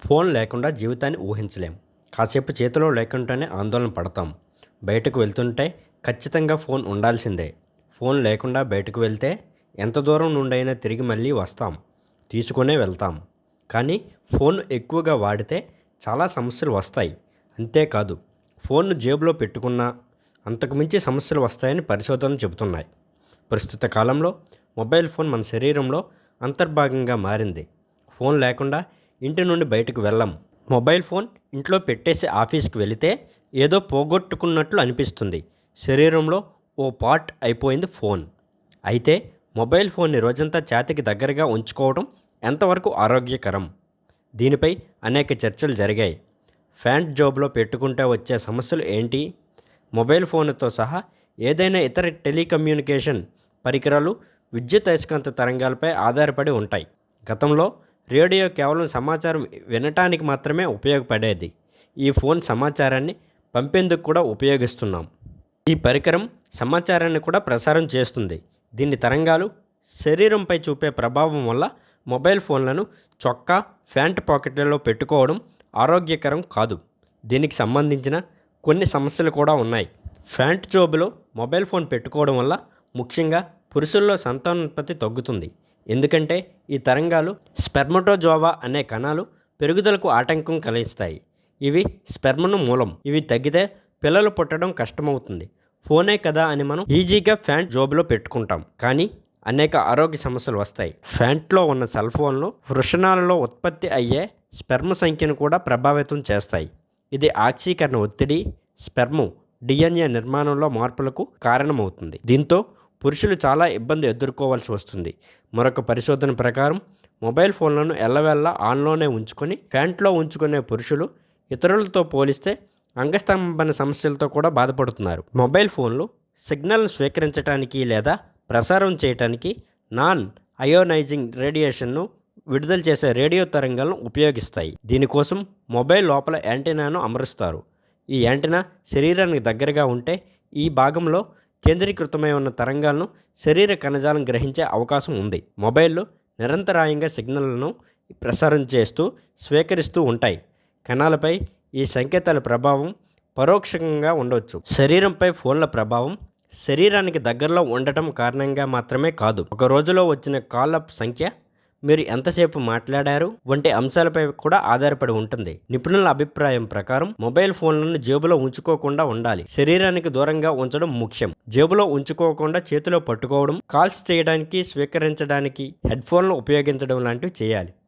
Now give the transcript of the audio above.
Phone లేకుండా జీవితాన్ని ఊహించలేం. కాసేపు చేతిలో లేకుండానే ఆందోళన పడతాం. బయటకు వెళ్తుంటే ఖచ్చితంగా ఫోన్ ఉండాల్సిందే. ఫోన్ లేకుండా బయటకు వెళ్తే ఎంత దూరం నుండైనా తిరిగి మళ్ళీ వస్తాం. తీసుకునే వెళ్తాం. కానీ ఫోన్ ఎక్కువగా వాడితే చాలా సమస్యలు వస్తాయి. అంతేకాదు, ఫోన్ను జేబులో పెట్టుకున్నా అంతకుమించి సమస్యలు వస్తాయని పరిశోధనలు చెబుతున్నాయి. ప్రస్తుత కాలంలో మొబైల్ ఫోన్ మన శరీరంలో అంతర్భాగంగా మారింది. ఫోన్ లేకుండా ఇంటి నుండి బయటకు వెళ్ళం. మొబైల్ ఫోన్ ఇంట్లో పెట్టేసి ఆఫీస్కి వెళితే ఏదో పోగొట్టుకున్నట్లు అనిపిస్తుంది. శరీరంలో ఓ పార్ట్ అయిపోయింది ఫోన్. అయితే మొబైల్ ఫోన్ని రోజంతా ఛాతీకి దగ్గరగా ఉంచుకోవడం ఎంతవరకు ఆరోగ్యకరం? దీనిపై అనేక చర్చలు జరిగాయి. ప్యాంట్ జోబులో పెట్టుకుంటే వచ్చే సమస్యలు ఏంటి? మొబైల్ ఫోన్తో సహా ఏదైనా ఇతర టెలికమ్యూనికేషన్ పరికరాలు విద్యుత్ అయస్కాంత తరంగాలపై ఆధారపడి ఉంటాయి. గతంలో రేడియో కేవలం సమాచారం వినటానికి మాత్రమే ఉపయోగపడేది. ఈ ఫోన్ సమాచారాన్ని పంపేందుకు కూడా ఉపయోగిస్తున్నాం. ఈ పరికరం సమాచారాన్ని కూడా ప్రసారం చేస్తుంది. దీని తరంగాలు శరీరంపై చూపే ప్రభావం వల్ల మొబైల్ ఫోన్లను చొక్కా, ప్యాంట్ పాకెట్లలో పెట్టుకోవడం ఆరోగ్యకరం కాదు. దీనికి సంబంధించిన కొన్ని సమస్యలు కూడా ఉన్నాయి. ప్యాంట్ జోబులో మొబైల్ ఫోన్ పెట్టుకోవడం వల్ల ముఖ్యంగా పురుషుల్లో సంతానోత్పత్తి తగ్గుతుంది. ఎందుకంటే ఈ తరంగాలు స్పెర్మటోజోవా అనే కణాలు పెరుగుదలకు ఆటంకం కలిగిస్తాయి. ఇవి స్పెర్మ్ను మూలం. ఇవి తగ్గితే పిల్లలు పుట్టడం కష్టమవుతుంది. ఫోనే కదా అని మనం ఈజీగా ప్యాంట్ జోబులో పెట్టుకుంటాం. కానీ అనేక ఆరోగ్య సమస్యలు వస్తాయి. ప్యాంట్లో ఉన్న సెల్ ఫోన్లు వృషణాలలో ఉత్పత్తి అయ్యే స్పెర్మ్ సంఖ్యను కూడా ప్రభావితం చేస్తాయి. ఇది ఆక్సీకరణ ఒత్తిడి, స్పెర్మ్ డిఎన్ఏ నిర్మాణంలో మార్పులకు కారణమవుతుంది. దీంతో పురుషులు చాలా ఇబ్బంది ఎదుర్కోవాల్సి వస్తుంది. మరొక పరిశోధన ప్రకారం మొబైల్ ఫోన్లను ఎల్లవెల్లా ఆన్లోనే ఉంచుకొని ప్యాంట్లో ఉంచుకునే పురుషులు ఇతరులతో పోలిస్తే అంగస్తంభన సమస్యలతో కూడా బాధపడుతున్నారు. మొబైల్ ఫోన్లు సిగ్నల్ను స్వీకరించడానికి లేదా ప్రసారం చేయడానికి నాన్ అయోనైజింగ్ రేడియేషన్ను విడుదల చేసే రేడియో తరంగాలను ఉపయోగిస్తాయి. దీనికోసం మొబైల్ లోపల యాంటెనాను అమరుస్తారు. ఈ యాంటెనా శరీరానికి దగ్గరగా ఉంటే ఈ భాగంలో కేంద్రీకృతమై ఉన్న తరంగాలను శరీర కణజాలం గ్రహించే అవకాశం ఉంది. మొబైల్లో నిరంతరాయంగా సిగ్నల్లను ప్రసారం చేస్తూ స్వీకరిస్తూ ఉంటాయి. కణాలపై ఈ సంకేతాల ప్రభావం పరోక్షంగా ఉండవచ్చు. శరీరంపై ఫోన్ల ప్రభావం శరీరానికి దగ్గరలో ఉండటం కారణంగా మాత్రమే కాదు, ఒక రోజులో వచ్చిన కాల్ అప్ సంఖ్య, మీరు ఎంతసేపు మాట్లాడారు వంటి అంశాలపై కూడా ఆధారపడి ఉంటుంది. నిపుణుల అభిప్రాయం ప్రకారం మొబైల్ ఫోన్లను జేబులో ఉంచుకోకుండా ఉండాలి. శరీరానికి దూరంగా ఉంచడం ముఖ్యం. జేబులో ఉంచుకోకుండా చేతిలో పట్టుకోవడం, కాల్స్ చేయడానికి, స్వీకరించడానికి హెడ్ ఫోన్లు ఉపయోగించడం లాంటివి చేయాలి.